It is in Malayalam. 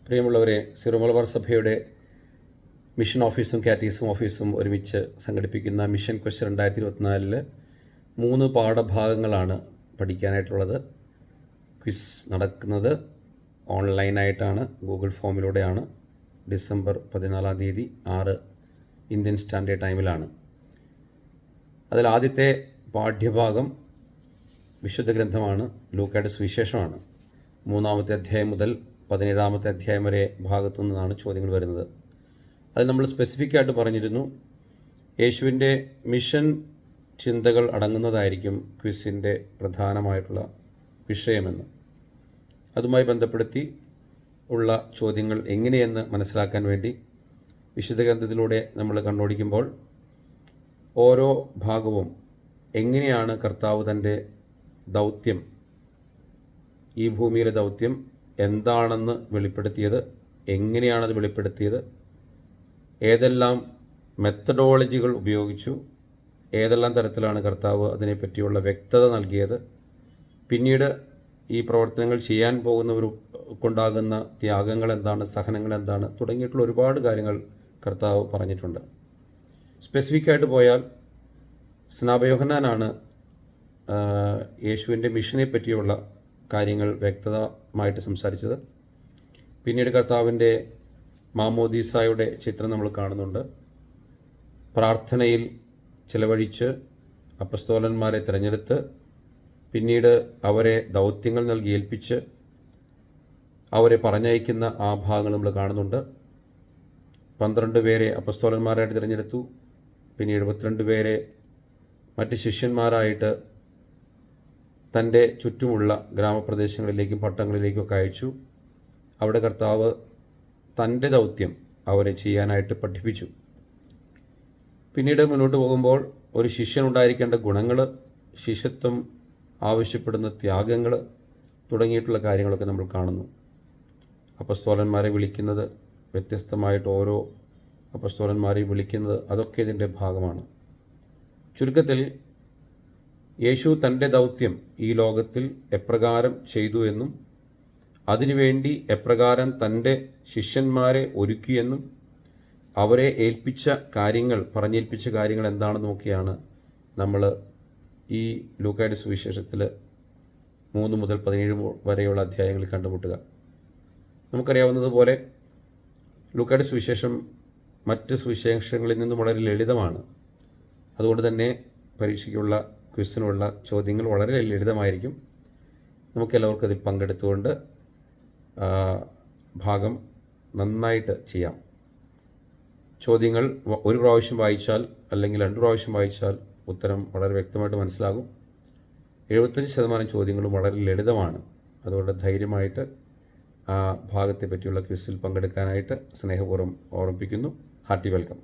പ്രിയമുള്ളവരെ, സിറോ മലബാർ സഭയുടെ മിഷൻ ഓഫീസും കാറ്റീസം ഓഫീസും ഒരുമിച്ച് സംഘടിപ്പിക്കുന്ന മിഷൻ ക്വസ്റ്റ് 2024 3 പാഠഭാഗങ്ങളാണ് പഠിക്കാനായിട്ടുള്ളത്. ക്വിസ് നടക്കുന്നത് ഓൺലൈനായിട്ടാണ്, ഗൂഗിൾ ഫോമിലൂടെയാണ്. ഡിസംബർ 14 തീയതി 6 ഇന്ത്യൻ സ്റ്റാൻഡേർഡ് ടൈമിലാണ്. അതിൽ ആദ്യത്തെ പാഠ്യഭാഗം വിശുദ്ധ ഗ്രന്ഥമാണ്, ലൂക്കായുടെ സുവിശേഷമാണ്. 3-ാമത്തെ അധ്യായം മുതൽ 17-ാമത്തെ അധ്യായം വരെ ഭാഗത്തു നിന്നാണ് ചോദ്യങ്ങൾ വരുന്നത്. അത് നമ്മൾ സ്പെസിഫിക്കായിട്ട് പറഞ്ഞിരുന്നു, യേശുവിൻ്റെ മിഷൻ ചിന്തകൾ അടങ്ങുന്നതായിരിക്കും ക്വിസിൻ്റെ പ്രധാനമായിട്ടുള്ള വിഷയമെന്ന്. അതുമായി ബന്ധപ്പെടുത്തി ഉള്ള ചോദ്യങ്ങൾ എങ്ങനെയെന്ന് മനസ്സിലാക്കാൻ വേണ്ടി വിശുദ്ധ ഗ്രന്ഥത്തിലൂടെ നമ്മൾ കണ്ണോടിക്കുമ്പോൾ ഓരോ ഭാഗവും എങ്ങനെയാണ് കർത്താവ് തൻ്റെ ദൗത്യം, ഈ ഭൂമിയിലെ ദൗത്യം എന്താണെന്ന് വെളിപ്പെടുത്തിയത്, എങ്ങനെയാണത് വെളിപ്പെടുത്തിയത്, ഏതെല്ലാം മെത്തഡോളജികൾ ഉപയോഗിച്ചു, ഏതെല്ലാം തരത്തിലാണ് കർത്താവ് അതിനെപ്പറ്റിയുള്ള വ്യക്തത നൽകിയത്, പിന്നീട് ഈ പ്രവർത്തനങ്ങൾ ചെയ്യാൻ പോകുന്നവർക്കുണ്ടാകുന്ന ത്യാഗങ്ങൾ എന്താണ്, സഹനങ്ങൾ എന്താണ്, തുടങ്ങിയിട്ടുള്ള ഒരുപാട് കാര്യങ്ങൾ കർത്താവ് പറഞ്ഞിട്ടുണ്ട്. സ്പെസിഫിക്കായിട്ട് പോയാൽ സ്നാപക യോഹന്നാനാണ് യേശുവിൻ്റെ മിഷനെ പറ്റിയുള്ള കാര്യങ്ങൾ വ്യക്തമായിട്ട് സംസാരിച്ചത്. പിന്നീട് കർത്താവിൻ്റെ മാമോദീസായുടെ ചിത്രം നമ്മൾ കാണുന്നുണ്ട്. പ്രാർത്ഥനയിൽ ചിലവഴിച്ച് അപ്പസ്തോലന്മാരെ തിരഞ്ഞെടുത്ത് പിന്നീട് അവരെ ദൗത്യങ്ങൾ നൽകി ഏൽപ്പിച്ച് അവരെ പറഞ്ഞയക്കുന്ന ആ ഭാഗങ്ങൾ നമ്മൾ കാണുന്നുണ്ട്. 12 പേരെ അപ്പസ്തോലന്മാരായിട്ട് തിരഞ്ഞെടുത്തു. പിന്നെ 72 പേരെ മറ്റ് ശിഷ്യന്മാരായിട്ട് തൻ്റെ ചുറ്റുമുള്ള ഗ്രാമപ്രദേശങ്ങളിലേക്കും പട്ടണങ്ങളിലേക്കൊക്കെ അയച്ചു. അവിടെ കർത്താവ് തൻ്റെ ദൗത്യം അവരെ ചെയ്യാനായിട്ട് പഠിപ്പിച്ചു. പിന്നീട് മുന്നോട്ട് പോകുമ്പോൾ ഒരു ശിഷ്യനുണ്ടായിരിക്കേണ്ട ഗുണങ്ങൾ, ശിഷ്യത്വം ആവശ്യപ്പെടുന്ന ത്യാഗങ്ങൾ തുടങ്ങിയിട്ടുള്ള കാര്യങ്ങളൊക്കെ നമ്മൾ കാണുന്നു. അപ്പസ്തോലന്മാരെ വിളിക്കുന്നത്, വ്യത്യസ്തമായിട്ട് ഓരോ അപ്പസ്തോലന്മാരെയും വിളിക്കുന്നത്, അതൊക്കെ ഇതിൻ്റെ ഭാഗമാണ്. ചുരുക്കത്തിൽ യേശു തൻ്റെ ദൗത്യം ഈ ലോകത്തിൽ എപ്രകാരം ചെയ്തു എന്നും അതിനുവേണ്ടി എപ്രകാരം തൻ്റെ ശിഷ്യന്മാരെ ഒരുക്കിയെന്നും അവരെ ഏൽപ്പിച്ച കാര്യങ്ങൾ, പറഞ്ഞേൽപ്പിച്ച കാര്യങ്ങൾ എന്താണെന്ന് നോക്കിയാണ് നമ്മൾ ഈ ലൂക്കായുടെ സുവിശേഷത്തിൽ 3 മുതൽ 17 വരെയുള്ള അധ്യായങ്ങളിൽ കണ്ടുമുട്ടുക. നമുക്കറിയാവുന്നതുപോലെ ലൂക്കായുടെ സുവിശേഷം മറ്റ് സുവിശേഷങ്ങളിൽ നിന്നും വളരെ ലളിതമാണ്. അതുകൊണ്ട് തന്നെ പരീക്ഷയ്ക്കുള്ള ക്വിസിനുള്ള ചോദ്യങ്ങൾ വളരെ ലളിതമായിരിക്കും. നമുക്കെല്ലാവർക്കും അതിൽ പങ്കെടുത്തുകൊണ്ട് ഭാഗം നന്നായിട്ട് ചെയ്യാം. ചോദ്യങ്ങൾ ഒരു പ്രാവശ്യം വായിച്ചാൽ അല്ലെങ്കിൽ 2 പ്രാവശ്യം വായിച്ചാൽ ഉത്തരം വളരെ വ്യക്തമായിട്ട് മനസ്സിലാകും. 75% ചോദ്യങ്ങളും വളരെ ലളിതമാണ്. അതുകൊണ്ട് ധൈര്യമായിട്ട് ആ ഭാഗത്തെ പറ്റിയുള്ള ക്വിസിൽ പങ്കെടുക്കാനായിട്ട് സ്നേഹപൂർവ്വം ഓർമ്മിപ്പിക്കുന്നു. Hearty welcome.